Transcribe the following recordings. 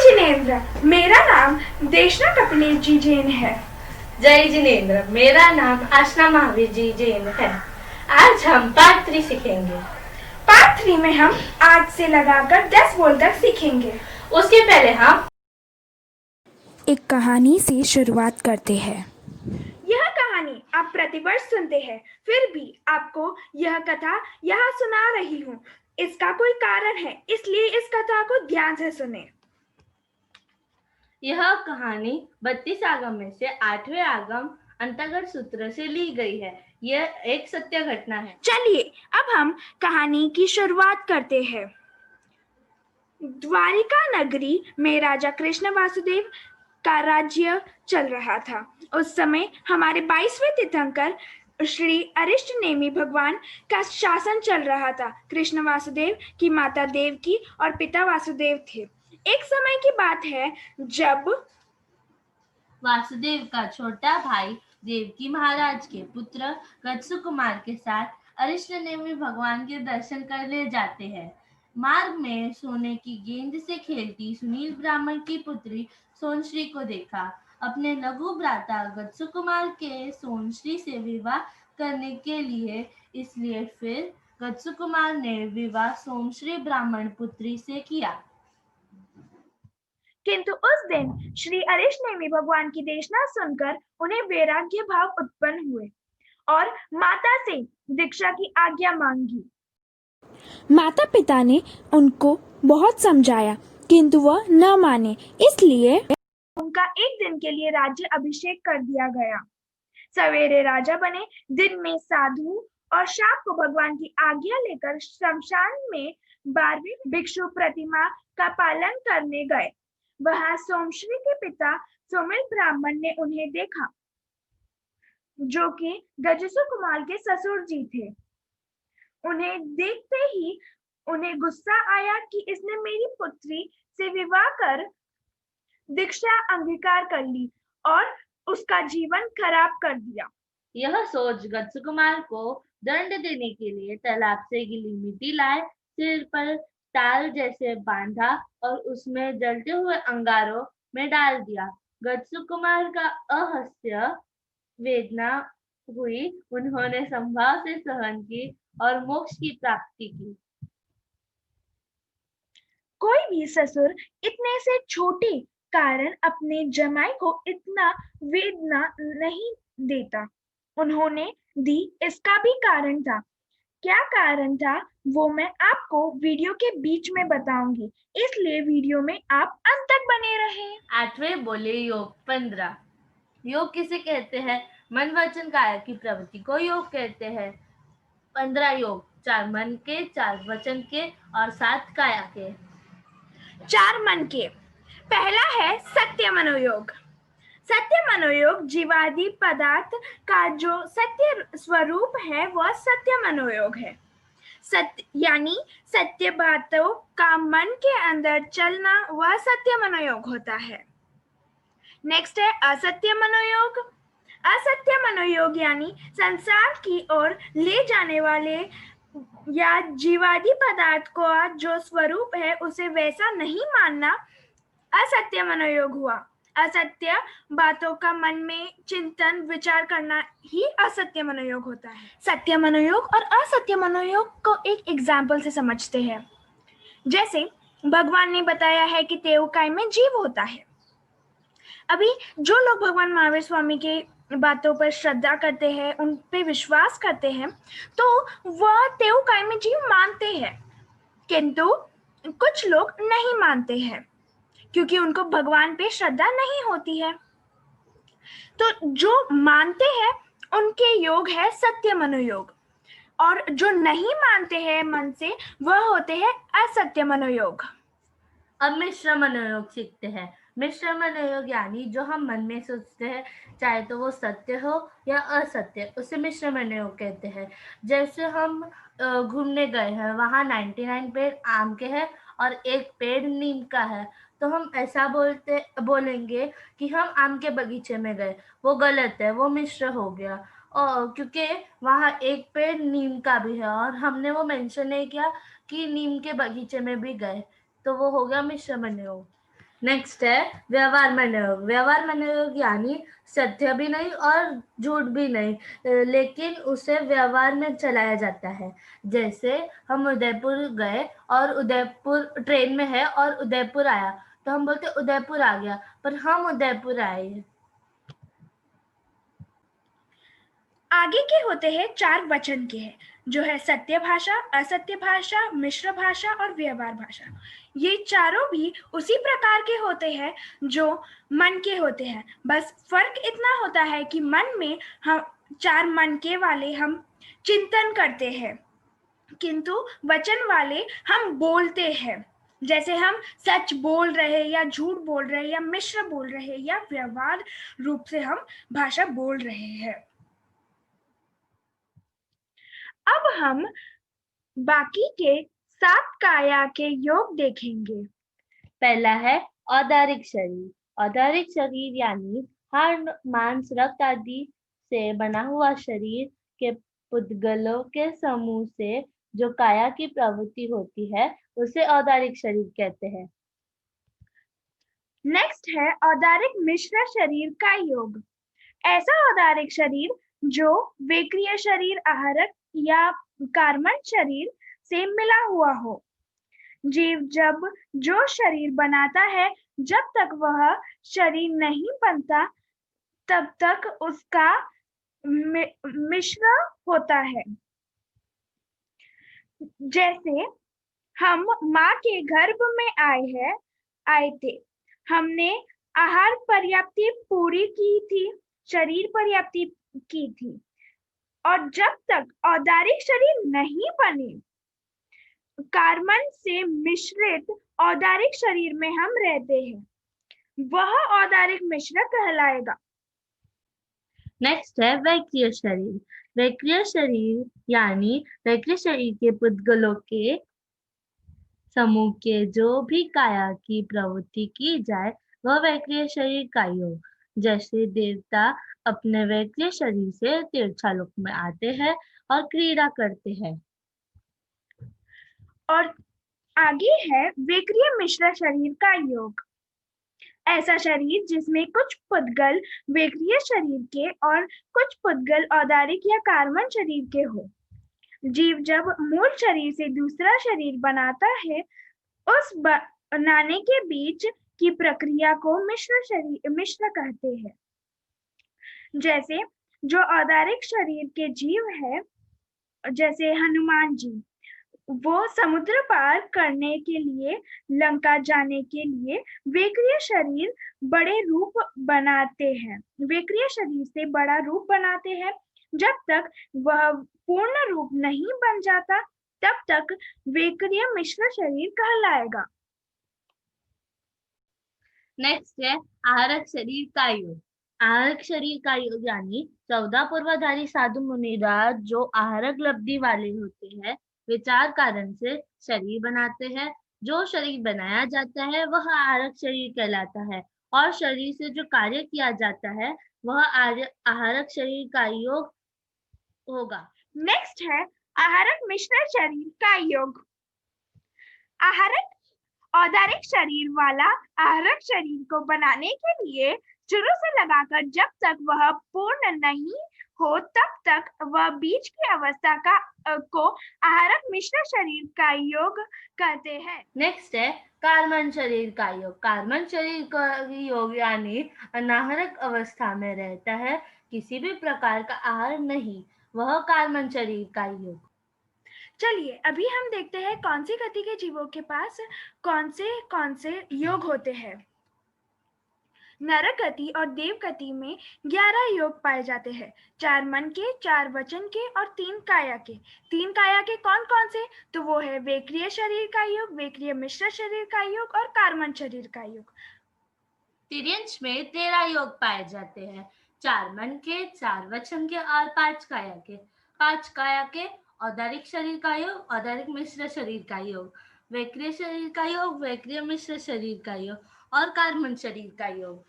जिनेंद्र, मेरा नाम देशना कपिलेश जी जैन है। जय जिनेंद्र, मेरा नाम आशना महावीर जी जैन है। आज हम पार्ट 3 सीखेंगे। पार्ट 3 में हम आज से लगाकर 10 बोल तक सीखेंगे। उसके पहले हम एक कहानी से शुरुआत करते हैं। यह कहानी आप प्रतिवर्ष सुनते हैं, फिर भी आपको यह कथा यहाँ सुना रही हूँ। इसका कोई कारण है, इसलिए इस कथा को ध्यान से सुने। यह कहानी 32 आगम में से 8वें आगम अंतर्गत सूत्र से ली गई है। यह एक सत्य घटना है। चलिए अब हम कहानी की शुरुआत करते हैं। द्वारिका नगरी में राजा कृष्ण वासुदेव का राज्य चल रहा था। उस समय हमारे 22वें तीर्थंकर श्री अरिष्ट नेमि भगवान का शासन चल रहा था। कृष्ण वासुदेव की माता देवकी और पिता वासुदेव थे। एक समय की बात है जब वासुदेव का छोटा भाई देवकी महाराज के पुत्र गत्सु कुमार के साथ अरिष्ट नेमि भगवान के दर्शन करने जाते हैं। मार्ग में सोने की गेंद से खेलती सुनील ब्राह्मण की पुत्री सोनश्री को देखा। अपने लघु भ्राता गत्सु कुमार के सोनश्री से विवाह करने के लिए, इसलिए फिर गत्सु कुमार ने विवाह सोमश्री ब्राह्मण पुत्री से किया। किंतु उस दिन श्री अरिष्ट नेमि भगवान की देशना सुनकर उन्हें वैराग्य भाव उत्पन्न हुए और माता से दीक्षा की आज्ञा मांगी। माता पिता ने उनको बहुत समझाया, किंतु वह न माने, इसलिए उनका एक दिन के लिए राज्य अभिषेक कर दिया गया। सवेरे राजा बने, दिन में साधु और शाम को भगवान की आज्ञा लेकर शमशान में 12वीं भिक्षु प्रतिमा का पालन करने गए। वहां सोमश्री के पिता सोमिल ब्राह्मण ने उन्हें देखा, जो कि गजसु कुमार के ससुर जी थे। उन्हें देखते ही उन्हें गुस्सा आया कि इसने मेरी पुत्री से विवाह कर दीक्षा अंगीकार कर ली और उसका जीवन खराब कर दिया। यह सोच गत्सु कुमार को दंड देने के लिए तालाब से गीली मिट्टी लाए, सिर पर ताल जैसे बांधा और उसमें जलते हुए अंगारों में डाल दिया। गत्सु कुमार का असह्य वेदना हुई। उन्होंने संभाव से सहन की और मोक्ष की प्राप्ति की। कोई भी ससुर इतने से छोटे कारण अपने जमाई को इतना वेदना नहीं देता। उन्होंने दी, इसका भी कारण था। क्या कारण था वो मैं आपको वीडियो के बीच में बताऊंगी, इसलिए वीडियो में आप अंत तक बने रहें। 8वें बोले योग 15। योग किसे कहते हैं? मन वचन काया की प्रवृत्ति को योग कहते हैं। 15 योग, 4 मन के, 4 वचन के और 7 काया के। 4 मन के। पहला है सत्य मनोयोग। सत्य मनोयोग जीवादि पदार्थ का जो सत्य स्वरूप है वह सत्य मनोयोग है। सत्य यानी सत्य बातों का मन के अंदर चलना, वह सत्य मनोयोग होता है। नेक्स्ट है असत्य मनोयोग। असत्य मनोयोग यानी संसार की ओर ले जाने वाले या जीवादि पदार्थ का जो स्वरूप है उसे वैसा नहीं मानना असत्य मनोयोग हुआ। असत्य बातों का मन में चिंतन विचार करना ही असत्य मनोयोग होता है। सत्य मनोयोग और असत्य मनोयोग को एक एग्जाम्पल से समझते हैं। जैसे भगवान ने बताया है कि तेवकाई में जीव होता है। अभी जो लोग भगवान महावीर स्वामी के बातों पर श्रद्धा करते हैं, उन पे विश्वास करते हैं, तो वह तेवकाई में जीव मानते हैं, किंतु कुछ लोग नहीं मानते हैं क्योंकि उनको भगवान पे श्रद्धा नहीं होती है। तो जो मानते हैं उनके योग है सत्य मनोयोग, और जो नहीं मानते हैं मन से वह होते हैं असत्य मनोयोग। अब मिश्र मनोयोग सीखते हैं। मिश्र मनोयोग यानी जो हम मन में सोचते हैं, चाहे तो वो सत्य हो या असत्य, उसे मिश्र मनोयोग कहते हैं। जैसे हम घूमने गए हैं, वहाँ 99 पेड़ आम के हैं और एक पेड़ नीम का है, तो हम ऐसा बोलेंगे कि हम आम के बगीचे में गए। वो गलत है, वो मिश्र हो गया। और क्योंकि वहाँ एक पेड़ नीम का भी है और हमने वो मेंशन नहीं किया कि नीम के बगीचे में भी गए, तो वो हो गया मिश्र मनोयोग। नेक्स्ट है व्यवहार मनोयोग। व्यवहार मनोयोग यानी सत्य भी नहीं और झूठ भी नहीं, लेकिन उसे व्यवहार में चलाया जाता है। जैसे हम उदयपुर गए और उदयपुर ट्रेन में है और उदयपुर आया, तो हम बोलते उदयपुर आ गया, पर हम उदयपुर आए हैं। आगे के होते हैं चार वचन के हैं, जो है सत्य भाषा, असत्य भाषा, मिश्र भाषा और व्यवहार भाषा। ये चारों भी उसी प्रकार के होते हैं जो मन के होते हैं, बस फर्क इतना होता है कि मन में हम चार मन के वाले हम चिंतन करते हैं, किंतु वचन वाले हम बोलते हैं। जैसे हम सच बोल रहे या झूठ बोल रहे या मिश्र बोल रहे या व्यवहार रूप से हम भाषा बोल रहे हैं। अब हम बाकी के 7 काया के योग देखेंगे। पहला है औदारिक शरीर। औदारिक शरीर यानी हाड़, मांस, रक्त आदि से बना हुआ शरीर के पुद्गलों के समूह से जो काया की प्रवृत्ति होती है, उसे औदारिक शरीर कहते हैं। नेक्स्ट है औदारिक मिश्र शरीर का योग। ऐसा औदारिक शरीर जो वेक्रिय शरीर, आहारक या कार्मण शरीर से मिला हुआ हो। जीव जब जो शरीर बनाता है, जब तक वह शरीर नहीं बनता तब तक उसका मिश्र होता है। जैसे हम माँ के गर्भ में आए थे, हमने आहार पर्याप्ति पूरी की थी, शरीर पर्याप्ति की थी, और जब तक औदारिक शरीर नहीं बने, कार्बन से मिश्रित औदारिक शरीर में हम रहते हैं, वह औदारिक मिश्र कहलाएगा। नेक्स्ट है वैक्रिय शरीर। वैक्रिय शरीर यानी वैक्रिय शरीर के पुद्गलों के समूह के जो भी काया की प्रवृत्ति की जाए, वह वैक्रिय शरीर का योग। जैसे देवता अपने वैक्रिय शरीर से तीर्थालोक में आते हैं और क्रीड़ा करते हैं। और आगे है वेक्रिय मिश्र शरीर का योग। ऐसा शरीर जिसमें कुछ पुद्गल वेक्रिय शरीर के और कुछ पुद्गल औदारिक या कार्बन शरीर के हो। जीव जब मूल शरीर से दूसरा शरीर बनाता है, उस बनाने के बीच की प्रक्रिया को मिश्र कहते हैं। जैसे जो औदारिक शरीर के जीव है, जैसे हनुमान जी, वो समुद्र पार करने के लिए, लंका जाने के लिए वेक्रिय शरीर बड़े रूप बनाते हैं, वेक्रिय शरीर से बड़ा रूप बनाते हैं। जब तक वह पूर्ण रूप नहीं बन जाता, तब तक वेक्रिय मिश्र शरीर कहलाएगा। नेक्स्ट है आहारक शरीर का योग। आहारक शरीर का योग यानी 14 पूर्वधारी साधु मुनिराज जो आहारक लब्धि वाले होते हैं, वे 4 कारण से शरीर बनाते हैं। जो शरीर बनाया जाता है वह आहारक शरीर कहलाता है, और शरीर से जो कार्य किया जाता है वह आहारक शरीर का योग होगा। नेक्स्ट है आहारक मिश्र शरीर का योग। आहारक औदारिक शरीर वाला आहारक शरीर को बनाने के लिए शुरू से लगाकर जब तक वह पूर्ण नहीं हो, तब तक वह बीच की अवस्था को आहारक मिश्र शरीर का योग कहते हैं। नेक्स्ट है कार्बन शरीर का योग। कार्बन शरीर का योग यानी अनाहारक अवस्था में रहता है, किसी भी प्रकार का आहार नहीं, वह कार्बन शरीर का योग। चलिए अभी हम देखते हैं कौन सी गति के जीवों के पास कौन से योग होते हैं। नरक गति और देव गति में 11 योग पाए जाते हैं, 4 मन के, 4 वचन के और 3 काया के। 3 काया के कौन कौन से? तो वो है वेक्रिय शरीर का योग, वेक्रिय मिश्र शरीर का योग और कार्बन शरीर का योग। तिर्यंश में 13 योग पाए जाते हैं, 4 मन के, 4 वचन के और 5 काया के। 5 काया के औदारिक शरीर का योग, औदारिक मिश्र शरीर का योग, वेक्रिय शरीर का योग, वेक्रिय मिश्र शरीर का योग और कार्बन शरीर का योग।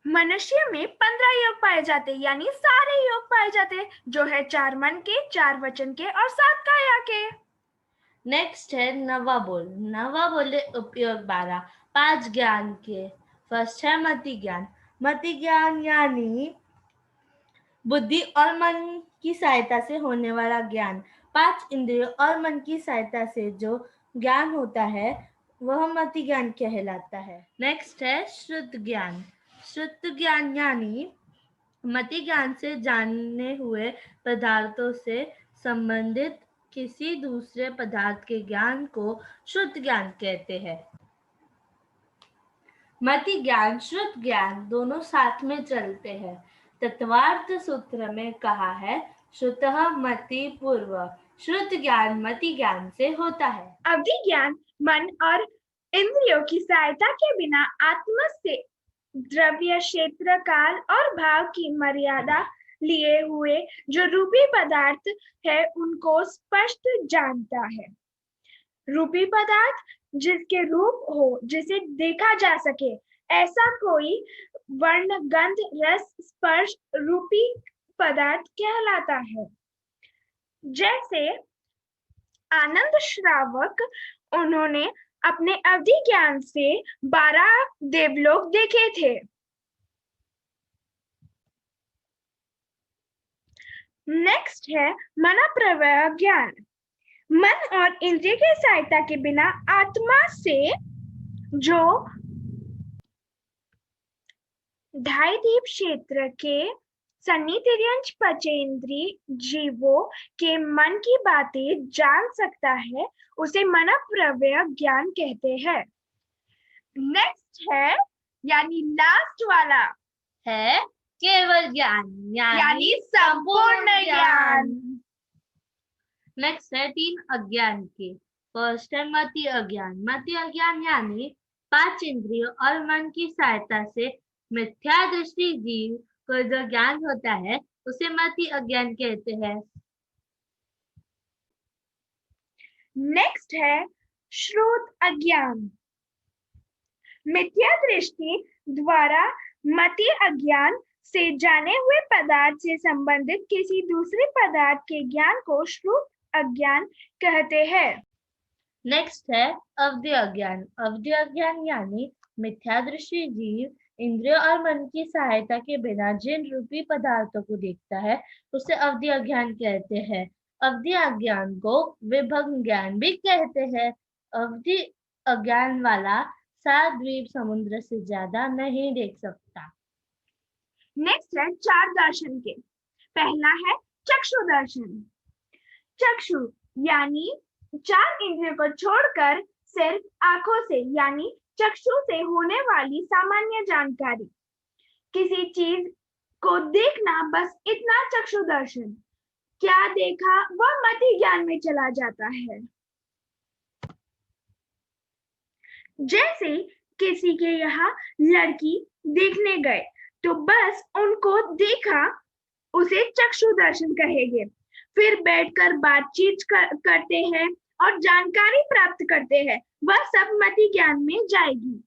मनुष्य में 15 योग पाए जाते, यानी सारे योग पाए जाते, जो है 4 मन के, 4 वचन के और 7 काया के। नेक्स्ट है नवा बोल। नवा बोले उपयोग 12, 5 ज्ञान के। फर्स्ट है मति ज्ञान। मति ज्ञान यानी बुद्धि और मन की सहायता से होने वाला ज्ञान। 5 इंद्रियों और मन की सहायता से जो ज्ञान होता है वह मति ज्ञान कहलाता है। नेक्स्ट है श्रुत ज्ञान। श्रुत ज्ञान यानी मति ज्ञान से जाने हुए पदार्थों से संबंधित किसी दूसरे पदार्थ के ज्ञान को श्रुत ज्ञान कहते हैं। मति ज्ञान श्रुत ज्ञान दोनों साथ में चलते हैं। तत्वार्थ सूत्र में कहा है, श्रुतः मति पूर्व। श्रुत ज्ञान मति ज्ञान से होता है। अवधि ज्ञान मन और इंद्रियों की सहायता के बिना आत्मा से द्रव्य, क्षेत्र, काल और भाव की मर्यादा लिए हुए जो रूपी पदार्थ है उनको स्पष्ट जानता है। रूपी पदार्थ जिसके रूप हो, जिसे देखा जा सके, ऐसा कोई वर्ण, गंध, रस, स्पर्श रूपी पदार्थ कहलाता है। जैसे आनंद श्रावक, उन्होंने अपने अवधि ज्ञान से 12 देवलोक देखे थे। नेक्स्ट है मनप्रवय ज्ञान। मन और इंद्रिय की सहायता के बिना आत्मा से जो ढाई क्षेत्र के सन्निधियंश पंचेंद्रिय जीवों के मन की बातें जान सकता है, उसे मनप्रवय ज्ञान कहते हैं। नेक्स्ट है यानी लास्ट वाला है केवल ज्ञान यानी संपूर्ण ज्ञान। नेक्स्ट है 3 अज्ञान के। फर्स्ट है मति अज्ञान। मति अज्ञान यानी 5 इंद्रियों और मन की सहायता से मिथ्या दृष्टि जीव को जो ज्ञान होता है उसे मति अज्ञान कहते हैं। नेक्स्ट है श्रुत अज्ञान। मिथ्या दृष्टि द्वारा मति अज्ञान से जाने हुए पदार्थ से संबंधित किसी दूसरे पदार्थ के ज्ञान को श्रुत अज्ञान कहते हैं। नेक्स्ट है अवधि अज्ञान। अवधि अज्ञान यानी मिथ्या दृष्टि जीव इंद्रियों और मन की सहायता के बिना जिन रूपी पदार्थों को देखता है उसे अवधि अज्ञान कहते हैं। अवधि अज्ञान को विभंग ज्ञान भी कहते हैं। अवधि अज्ञान वाला 7 द्वीप समुद्र से ज्यादा नहीं देख सकता। नेक्स्ट है 4 दर्शन के। पहला है चक्षु दर्शन। चक्षु यानी 4 इंद्रियों को छोड़कर सिर्फ आंखों से यानी चक्षु से होने वाली सामान्य जानकारी। किसी चीज को देखना, बस इतना चक्षु दर्शन। क्या देखा वह मति ज्ञान में चला जाता है। जैसे किसी के यहाँ लड़की देखने गए तो बस उनको देखा, उसे चक्षु दर्शन कहेंगे। फिर बैठकर बातचीत करते हैं और जानकारी प्राप्त करते हैं, वह सब मति ज्ञान में जाएगी।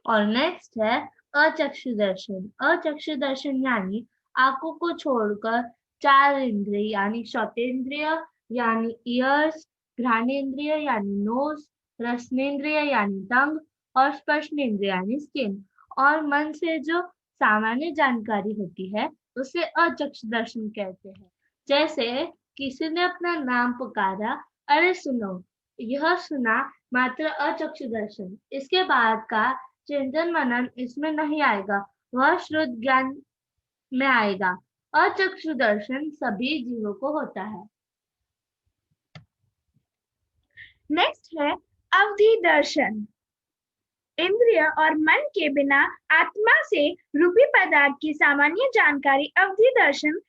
और नेक्स्ट है अचक्षु दर्शन। अचक्षु दर्शन यानी आंखों को छोड़कर 4 इंद्रिय यानी श्रोतेंद्रिय यानी ईयर्स, घ्राणेन्द्रिय यानी नोज, रसनेन्द्रिय यानी टंग और स्पर्शनेन्द्रिय यानी स्किन और मन से जो सामान्य जानकारी होती है उसे अचक्षु दर्शन कहते हैं। जैसे किसी ने अपना नाम पुकारा, अरे सुनो, यह सुना मात्र अचक्षु दर्शन। इसके बाद का चिंतन मनन इसमें नहीं आएगा, वह श्रुत ज्ञान में आएगा। अचक्षु दर्शन सभी जीवों को होता है। नेक्स्ट है अवधि दर्शन। इंद्रिय और मन के बिना आत्मा से रूपी पदार्थ की सामान्य जानकारी अवधि दर्शन,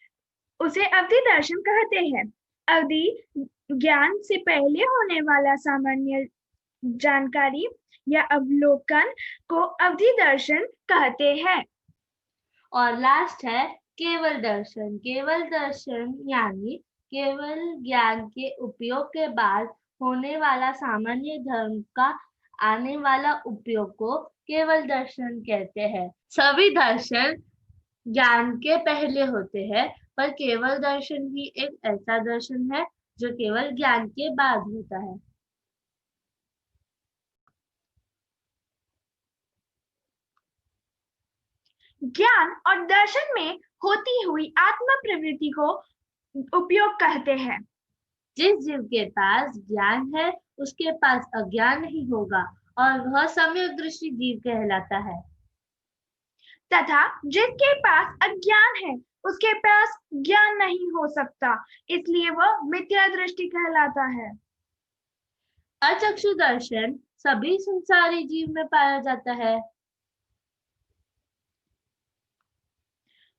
उसे अवधि दर्शन कहते हैं। अवधि ज्ञान से पहले होने वाला सामान्य जानकारी या अवलोकन को अवधि दर्शन कहते हैं। और लास्ट है केवल दर्शन। केवल दर्शन यानी केवल ज्ञान के उपयोग के बाद होने वाला सामान्य धर्म का आने वाला उपयोग को केवल दर्शन कहते हैं। सभी दर्शन ज्ञान के पहले होते हैं, पर केवल दर्शन ही एक ऐसा दर्शन है जो केवल ज्ञान के बाद होता है। ज्ञान और दर्शन में होती हुई आत्म प्रवृत्ति को उपयोग कहते हैं। जिस जीव के पास ज्ञान है उसके पास अज्ञान नहीं होगा और वह सम्यक दृष्टि जीव कहलाता है। तथा जिसके पास अज्ञान है उसके पास ज्ञान नहीं हो सकता, इसलिए वह मिथ्या दृष्टि कहलाता है। अचक्षु दर्शन सभी संसारी जीव में पाया जाता है।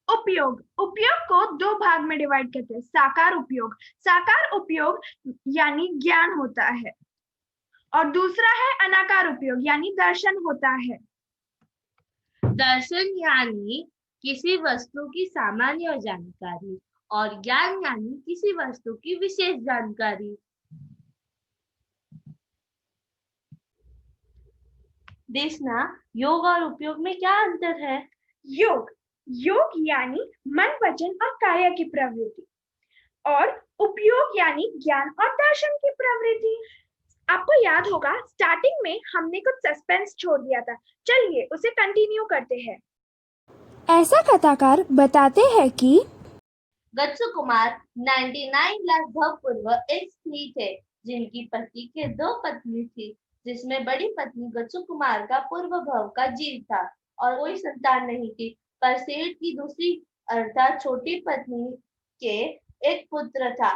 उपयोग उपयोग को दो भाग में डिवाइड करते हैं। साकार उपयोग यानी ज्ञान होता है और दूसरा है अनाकार उपयोग यानी दर्शन होता है। दर्शन यानी किसी वस्तु की सामान्य जानकारी और ज्ञान यानी किसी वस्तु की विशेष जानकारी। देखना योग और उपयोग में क्या अंतर है। योग यानी मन वचन और काया की प्रवृत्ति और उपयोग यानी ज्ञान और दर्शन की प्रवृत्ति। आपको याद होगा स्टार्टिंग में हमने कुछ सस्पेंस छोड़ दिया था, चलिए उसे कंटिन्यू करते हैं। ऐसा कथाकार बताते हैं कि गत्सु कुमार 99 लाख भव पूर्व एक स्त्री थे जिनकी पति के 2 पत्नी थी, जिसमें बड़ी पत्नी गत्सु कुमार का पूर्व भव का जीव था और कोई संतान नहीं थी, पर सेठ की दूसरी अर्थात छोटी पत्नी के एक पुत्र था,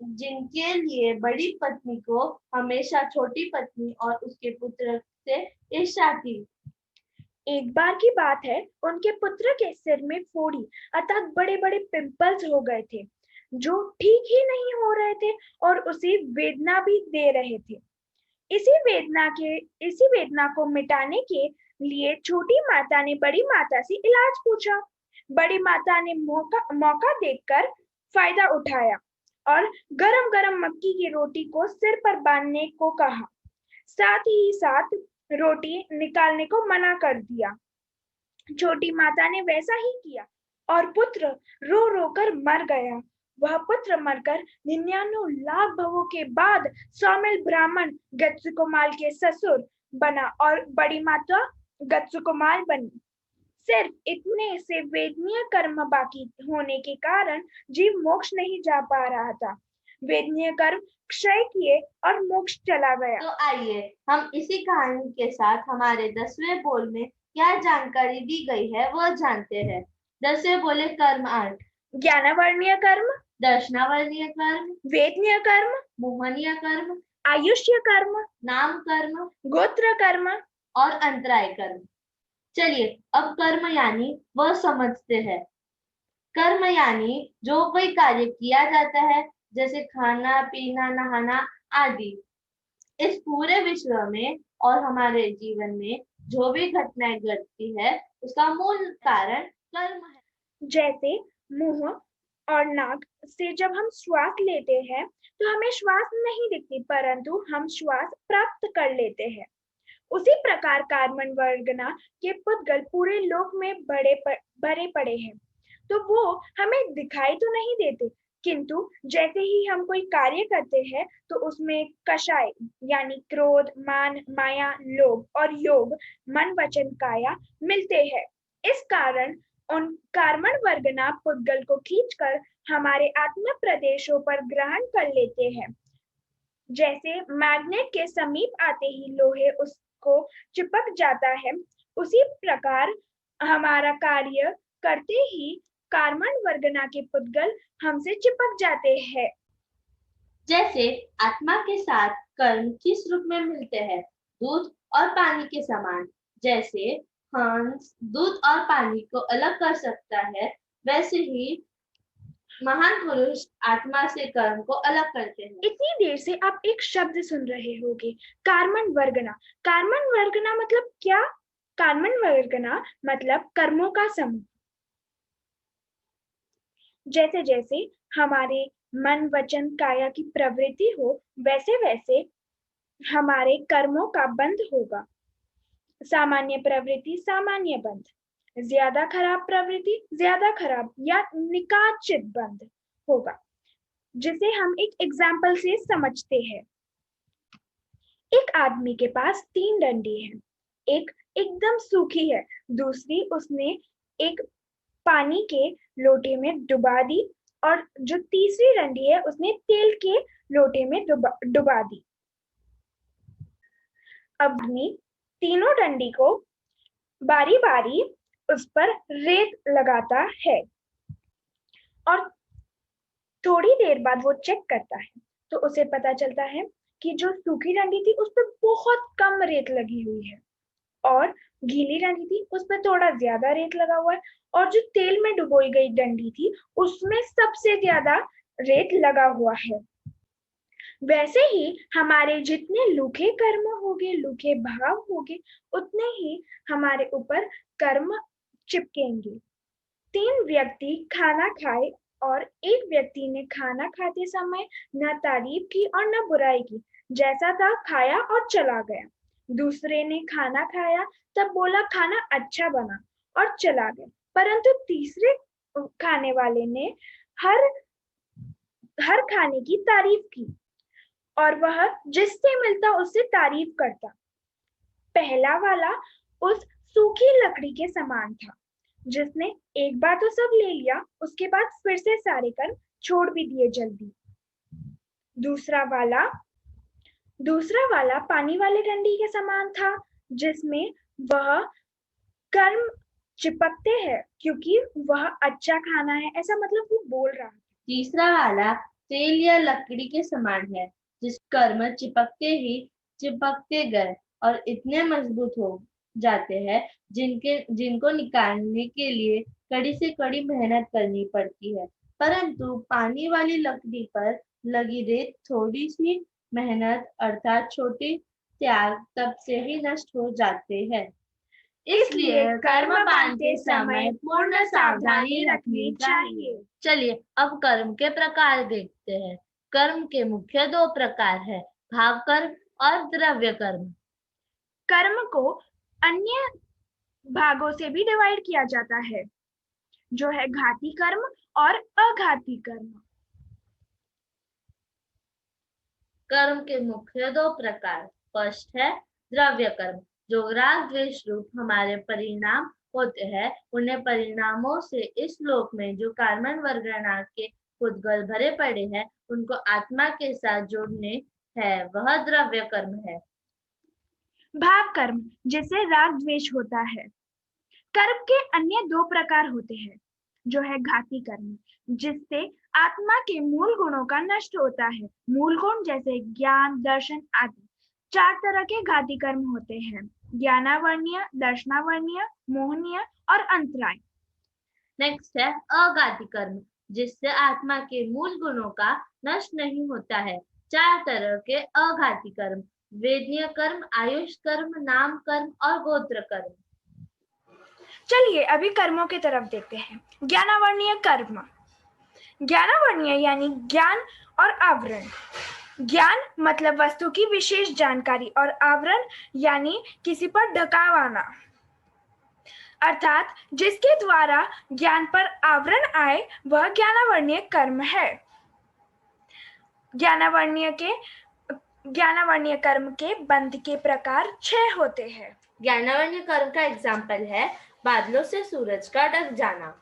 जिनके लिए बड़ी पत्नी को हमेशा छोटी पत्नी और उसके पुत्र से ईर्ष्या थी। एक बार की बात है, उनके पुत्र के सिर में फोड़ी अर्थात बड़े बड़े पिंपल्स हो गए थे जो ठीक ही नहीं हो रहे थे और उसे वेदना भी दे रहे थे। इसी वेदना को मिटाने के लिए छोटी माता ने बड़ी माता से इलाज पूछा। बड़ी माता ने मौका देखकर फायदा उठाया और गरम गरम मक्की की रोटी को सिर पर बांधने को कहा, साथ ही साथ रोटी निकालने को मना कर दिया। छोटी माता ने वैसा ही किया और पुत्र रो रो कर मर गया। वह पुत्र मरकर 99 लाख भवों के बाद सौमिल ब्राह्मण गत्सुकुमाल के ससुर बना और बड़ी माता गत्सुकुमाल बनी। सिर्फ इतने से वेदनीय कर्म बाकी होने के कारण जीव मोक्ष नहीं जा पा रहा था। वेदनीय कर्म क्षय किए और मोक्ष चला गया। तो आइए हम इसी कहानी के साथ हमारे 10वें बोल में क्या जानकारी दी गई है वह जानते हैं। 10वें बोले कर्म 8। ज्ञानवर्णीय कर्म, दर्शनावर्णीय कर्म, वेदनीय कर्म, मोहनीय कर्म, आयुष्य कर्म, नाम कर्म, गोत्र कर्म और अंतराय कर्म। चलिए अब कर्म यानी वह समझते हैं। कर्म यानी जो कोई कार्य किया जाता है जैसे खाना पीना नहाना आदि। इस पूरे विश्व में और हमारे जीवन में जो भी घटनाएं घटती है उसका मूल कारण कर्म है। जैसे मुंह और नाक से जब हम श्वास लेते हैं तो हमें श्वास नहीं दिखती, परंतु हम श्वास प्राप्त कर लेते हैं। उसी प्रकार कार्बन वर्गना के पुद्गल पूरे लोक में भरे पड़े हैं, तो वो हमें दिखाई तो नहीं देते, किंतु जैसे ही हम कोई कार्य करते हैं तो उसमें कषाय यानी क्रोध, मान, माया, लोभ और योग, मन, वचन, काया मिलते हैं। इस कारण उन कार्बन वर्गना पुद्गल को खींचकर हमारे आत्म प्रदेशों पर ग्रहण कर लेते हैं। जैसे मैग्नेट के समीप आते ही लोहे उसको चिपक जाता है, उसी प्रकार हमारा कार्य करते ही कार्बन वर्गना के पुद्गल हमसे चिपक जाते हैं। जैसे आत्मा के साथ कर्म किस रूप में मिलते हैं? दूध और पानी के समान। जैसे हंस दूध और पानी को अलग कर सकता है, वैसे ही महान पुरुष आत्मा से कर्म को अलग करते हैं। इतनी देर से आप एक शब्द सुन रहे होंगे, कार्बन वर्गना। कार्बन वर्गना मतलब क्या? कार्बन वर्गना मतलब कर्मों का समूह। जैसे जैसे हमारे मन, वचन, काया की प्रवृत्ति हो, वैसे वैसे हमारे कर्मों का बंध होगा। सामान्य प्रवृत्ति, सामान्य बंध। ज्यादा खराब प्रवृत्ति, ज्यादा खराब या निकाचित बंध होगा, जिसे हम एक एग्जाम्पल से समझते हैं। एक आदमी के पास 3 डंडी है। एक एकदम सूखी है, दूसरी उसने एक पानी के लोटे में डुबा दी और जो तीसरी डंडी है उसने तेल के लोटे में डुबा दी। अब आदमी तीनों डंडी को बारी बारी उस पर रेत लगाता है और थोड़ी देर बाद वो चेक करता है तो उसे पता चलता है कि जो सूखी डंडी थी उस पर बहुत कम रेत लगी हुई है और गीली डंडी थी उस पर थोड़ा ज्यादा रेत लगा हुआ है और जो तेल में डुबोई गई डंडी थी उसमें सबसे ज्यादा रेत लगा हुआ है। वैसे ही हमारे जितने लूखे कर्म होंगे, लूखे भाव होंगे, उतने ही हमारे ऊपर कर्म चिपकेंगे। 3 व्यक्ति खाना खाए और एक व्यक्ति ने खाना खाते समय न तारीफ की और न बुराई की, जैसा था खाया और चला गया। दूसरे ने खाना खाया तब बोला खाना अच्छा बना और चला गया, परंतु तीसरे खाने वाले ने हर हर खाने की तारीफ की और वह जिससे मिलता उससे तारीफ करता। पहला वाला उस सूखी लकड़ी के समान था जिसने एक बार तो सब ले लिया, उसके बाद फिर से सारे कर्म छोड़ भी दिए जल्दी। दूसरा वाला पानी वाले डंडी के समान था जिसमें वह कर्म चिपकते हैं क्योंकि वह अच्छा खाना है, ऐसा मतलब वो बोल रहा है। तीसरा वाला तेल या लकड़ी के समान है जिस कर्म चिपकते गए और इतने मजबूत हो जाते हैं जिनको निकालने के लिए कड़ी से कड़ी मेहनत करनी पड़ती है, परंतु पानी वाली लकड़ी पर लगी रेत थोड़ी सी मेहनत अर्थात छोटी त्याग तब से ही नष्ट हो जाते हैं। इसलिए कर्म बांधते समय पूर्ण सावधानी रखनी चाहिए। चलिए अब कर्म के प्रकार देखते हैं। कर्म के मुख्य 2 प्रकार है, भाव कर्म और द्रव्य कर्म। कर्म को अन्य भागों से भी डिवाइड किया जाता है जो है घाती कर्म और अघाती कर्म। कर्म के मुख्य 2 प्रकार, फर्स्ट है द्रव्य कर्म, जो राग द्वेष रूप हमारे परिणाम होते हैं, उन्हें परिणामों से इस लोक में जो कार्बन वर्गना के उद्गल भरे पड़े हैं उनको आत्मा के साथ जोड़ने है, वह द्रव्य कर्म है। भाव कर्म जिससे राग द्वेष होता है। कर्म के अन्य 2 प्रकार होते हैं जो है घाती कर्म जिससे आत्मा के मूल गुणों का नष्ट होता है। मूल गुण जैसे ज्ञान, दर्शन आदि 4 तरह के घाती कर्म होते हैं, ज्ञानावर्णीय, दर्शनावर्णीय, मोहनीय और अंतराय। नेक्स्ट है अघाती कर्म जिससे आत्मा के मूल गुणों का नष्ट नहीं होता है। 4 तरह के अघाती कर्म, वेदनीय कर्म, आयुष कर्म, नाम कर्म और गोत्र कर्म। चलिए अभी कर्मों की तरफ देखते हैं। ज्ञानावर्णीय कर्म, ज्ञानावर्णीय यानी ज्ञान और आवरण। ज्ञान मतलब वस्तु की विशेष जानकारी और आवरण यानी किसी पर ढकाव आना, अर्थात जिसके द्वारा ज्ञान पर आवरण आए वह ज्ञानावर्णीय कर्म है। ज्ञानावर्णीय कर्म के बंध के प्रकार 6 होते हैं। ज्ञानावर्णीय कर्म का एग्जाम्पल है बादलों से सूरज का ढक जाना।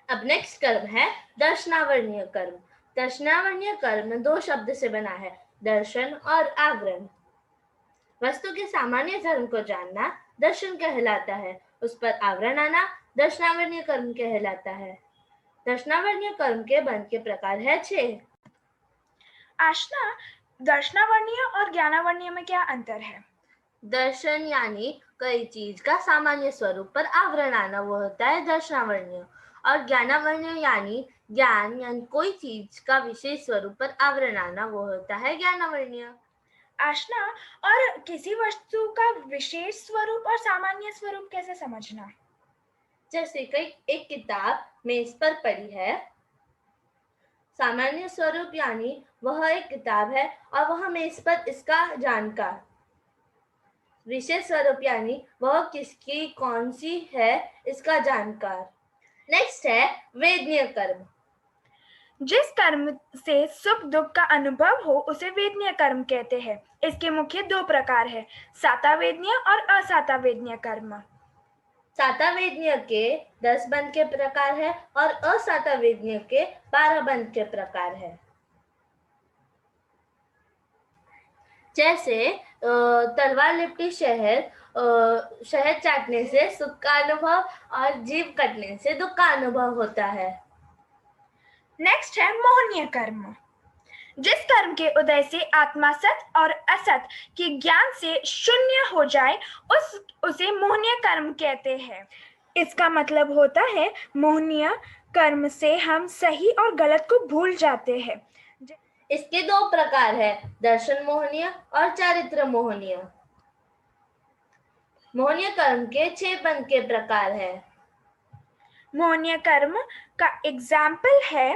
अब नेक्स्ट कर्म है दर्शनावर्णीय कर्म। दर्शनावर्णीय कर्म 2 शब्द से बना है, दर्शन और आवरण। वस्तु के सामान्य धर्म को जानना दर्शन कहलाता है, उस पर आवरण आना दर्शनावर्णीय कर्म कहलाता है। दर्शनावर्णीय कर्म के बंध के प्रकार है 6। आशना, दर्शनावर्णीय और ज्ञानावर्णीय में क्या अंतर है? दर्शन यानी कोई चीज का सामान्य स्वरूप पर आवरण आना, वो होता है दर्शनावर्णीय। और ज्ञानावर्णीय यानी ज्ञान यानी कोई चीज का विशेष स्वरूप पर आवरण आना, वो होता है ज्ञानावर्णीय। आशना, और किसी वस्तु का विशेष स्वरूप और सामान्य स्वरूप कैसे समझना? जैसे कोई एक किताब मेज पर पड़ी है, सामान्य स्वरूप यानी वह एक किताब है और वह मेज पर इसका जानकार। विशेष स्वरूप यानी वह किसकी कौन सी है इसका जानकार। नेक्स्ट है वेदनीय कर्म। जिस कर्म से सुख दुख का अनुभव हो उसे वेदनीय कर्म कहते हैं। इसके मुख्य 2 प्रकार है, साता वेदनीय और असाता वेदनीय कर्म। सातावेदनीय के 10 बंध के प्रकार है और असातावेदनीय के 12 बंध के प्रकार है। जैसे तलवार लिपटी शहद चाटने से सुख का अनुभव और जीभ कटने से दुख का अनुभव होता है। नेक्स्ट है मोहनीय कर्म। जिस कर्म के उदय से आत्मा सत और असत के ज्ञान से शून्य हो जाए उसे मोहनीय कर्म कहते हैं। इसका मतलब होता है मोहनीय कर्म से हम सही और गलत को भूल जाते हैं। इसके 2 प्रकार है, दर्शन मोहनीय और चारित्र मोहनीय। मोहनीय कर्म के 6 बंध के प्रकार है। मोहनीय कर्म का एग्जाम्पल है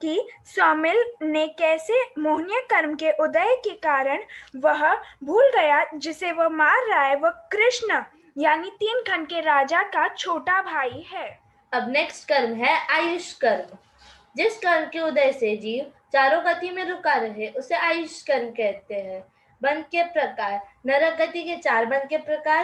कि सौमिल ने कैसे मोहनीय कर्म के उदय के कारण वह भूल गया जिसे वह मार रहा है वह कृष्ण यानी 3 खंड के राजा का छोटा भाई है। अब नेक्स्ट कर्म है आयुष कर्म। जिस कर्म के उदय से जीव चारों गति में रुका रहे उसे आयुष कर्म कहते हैं। बंध के प्रकार, नरक गति के 4 बंध के प्रकार,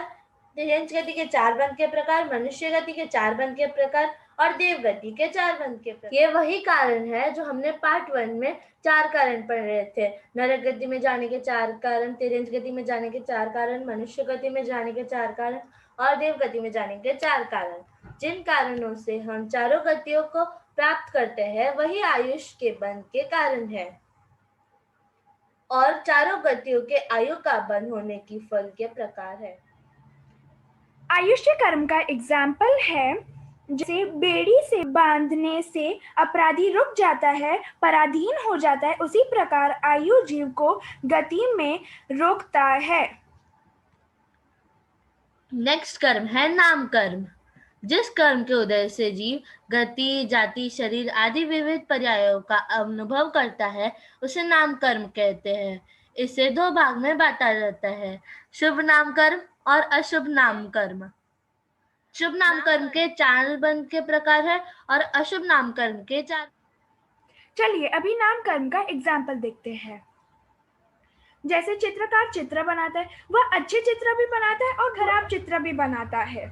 तिर्यंच गति के 4 बंध के प्रकार, मनुष्य गति के 4 बंध के प्रकार और देव गति के 4 बंध के प्रकार। ये वही कारण है जो हमने पार्ट 1 में 4 कारण पढ़ रहे थे। नरक गति में जाने के 4 कारण, तिर्यंच गति में जाने के 4 कारण, मनुष्य गति में जाने के 4 कारण और देव गति में जाने के 4 कारण। जिन कारणों से हम चारों गतियों को प्राप्त करते हैं वही आयुष के बंध के कारण है और चारों गतियों के आयु का बंध होने की फल के प्रकार है। आयुष्य कर्म का एग्जाम्पल है जैसे बेड़ी से बांधने से अपराधी रुक जाता है, पराधीन हो जाता है, उसी प्रकार आयु जीव को गति में रोकता है। नेक्स्ट कर्म है नाम कर्म। जिस कर्म के उदय से जीव गति, जाति, शरीर आदि विविध पर्यायों का अनुभव करता है उसे नाम कर्म कहते हैं। इसे 2 भाग में बांटा जाता है, शुभ नाम कर्म और अशुभ नाम कर्म। शुभ नाम कर्म के 4 बंध के प्रकार है और अशुभ नाम कर्म के 4। चलिए अभी नाम कर्म का एग्जाम्पल देखते हैं। जैसे चित्रकार चित्र बनाता है वह अच्छे चित्र भी बनाता है और खराब चित्र भी बनाता है,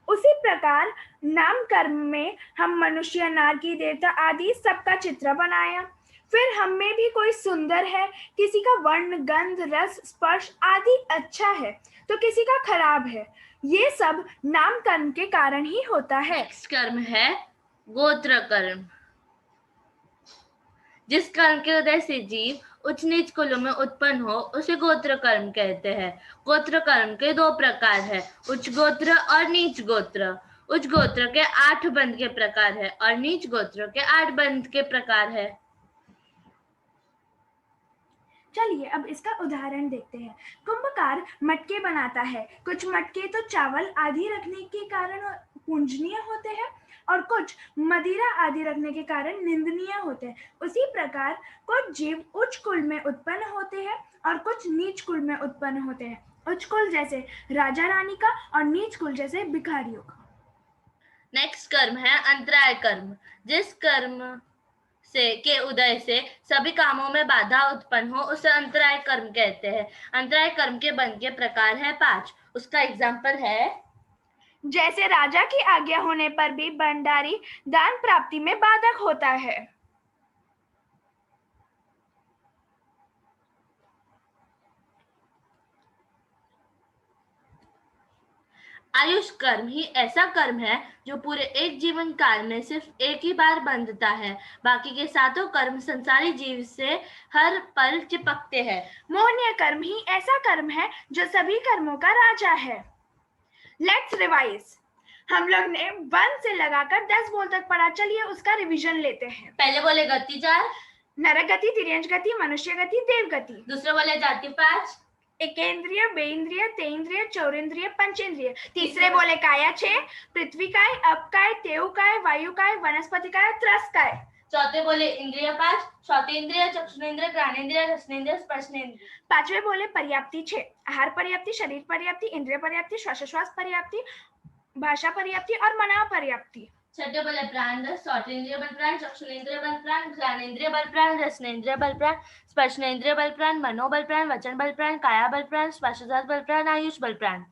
उसी प्रकार नाम कर्म में हम मनुष्य, नारकी, देवता आदि सबका चित्र बनाया। फिर हम में भी कोई सुंदर है, किसी का वर्ण, गंध, रस, स्पर्श आदि अच्छा है तो किसी का खराब है। ये सब नाम कर्म के कारण ही होता है। नेक्स्ट कर्म है गोत्र कर्म। जिस कर्म के उदय से जीव उच्च नीच कुलों में उत्पन्न हो उसे गोत्र कर्म कहते हैं। गोत्र कर्म के 2 प्रकार है, उच्च गोत्र और नीच गोत्र। उच्च गोत्र के 8 बंध के प्रकार है और नीच गोत्र के 8 बंध के प्रकार है। चलिए अब इसका उदाहरण देखते हैं। कुंभकार मटके बनाता है, कुछ मटके तो चावल आदि रखने के कारण पूजनीय होते हैं और कुछ मदिरा आदि रखने के कारण निंदनीय होते हैं। उसी प्रकार कुछ जीव उच्च कुल में उत्पन्न होते हैं और कुछ नीच कुल में उत्पन्न होते हैं। उच्च कुल जैसे राजा रानी का और नीच कुल जैसे भिखारियों का। नेक्स्ट कर्म है अंतराय कर्म। जिस कर्म के उदय से सभी कामों में बाधा उत्पन्न हो उसे अंतराय कर्म कहते हैं। अंतराय कर्म के बंध के प्रकार है 5। उसका एग्जाम्पल है जैसे राजा की आज्ञा होने पर भी भंडारी दान प्राप्ति में बाधक होता है। आयुष कर्म ही ऐसा कर्म है जो पूरे एक जीवन काल में सिर्फ एक ही बार बंधता है, बाकी के 7 कर्म संसारी जीव से हर पल चिपकते हैं। मोहनीय कर्म ही ऐसा कर्म है जो सभी कर्मों का राजा है। Let's revise. हम लोग ने 1 से लगाकर 10 बोल तक पढ़ा, चलिए उसका रिवीजन लेते हैं। पहले बोले गति 4, नरक गति, तिर्यंच गति, मनुष्य गति, देव गति। दूसरे बोले जाति 5, एकेंद्रिय, बेइंद्रिय, तेइंद्रिय, चौरेंद्रिय, पंचेंद्रिय। तीसरे बोले काया 6, पृथ्वी काय, अपकाय, तेव काय, वायु काय, वनस्पति काय, त्रस काय। चौथे बोले इंद्रिय 5, श्रोतेंद्रिय, चक्षुरेंद्रिय, घ्राणेंद्रिय, रसनेंद्रिय, स्पर्शनेंद्रिय। 5वें बोले पर्याप्ति 6, आहार पर्याप्ति, शरीर पर्याप्ति, इंद्रिय पर्याप्ति, श्वासोश्वास पर्याप्ति, भाषा पर्याप्ति और मना पर्याप्ति। 6ठे बोले प्राण 10, श्रोतेंद्रिय बल प्राण, चक्षुरेंद्रिय बल प्राण, घ्राणेंद्रिय बल प्राण, रसनेंद्रिय बल प्राण, स्पर्शनेंद्रिय बल प्राण, मनोबल प्राण, वचन बल प्राण, काया बल प्राण, श्वासोश्वास बल प्राण, आयुष बल प्राण।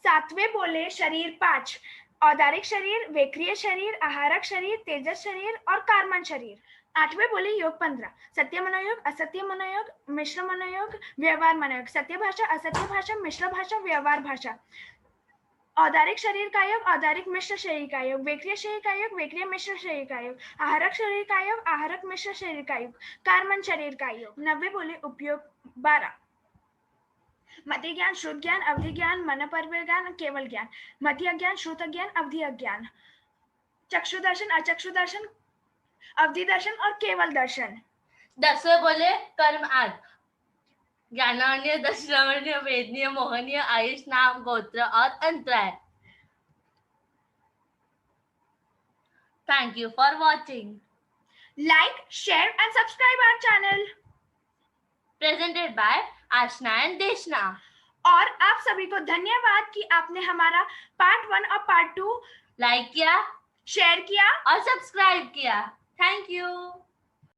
सातवें बोले शरीर 5, औदारिक शरीर, वेक्रिय शरीर, आहारक शरीर, तेजस शरीर और कार्मन शरीर। आठवें बोले योग 15, सत्य मनोयोग, असत्य मनोयोग, मिश्र मनोयोग, व्यवहार मनोयोग। सत्य भाषा, असत्य भाषा, मिश्र भाषा, व्यवहार भाषा। औदारिक शरीर का योग, औदारिक मिश्र शरीर का योग, वेक्रिय शरीर का योग, वेक्रिय मिश्र शरीर का योग, आहारक शरीर का योग, आहारक मिश्र शरीर का योग, कार्मन शरीर का योग। 90 बोले उपयोग 12, मति ज्ञान, श्रुत ज्ञान, अवधि ज्ञान, मन परवे ज्ञान, केवल ज्ञान। मति अज्ञान, श्रुत अज्ञान, अवधि अज्ञान, चक्षु दर्शन, अचक्षु दर्शन, अवधि दर्शन और केवल दर्शन। 10वें बोले कर्म 8, ज्ञानान्य, दर्शनान्य, वेदनीय, मोहनीय, आयुष, नाम, गोत्र और अंतराय। Thank you for watching. Like, share and subscribe our channel. Presented by Ashna and Deshna. और आप सभी को धन्यवाद कि आपने हमारा पार्ट 1 और पार्ट 2 लाइक किया, शेयर किया और सब्सक्राइब किया। Thank you.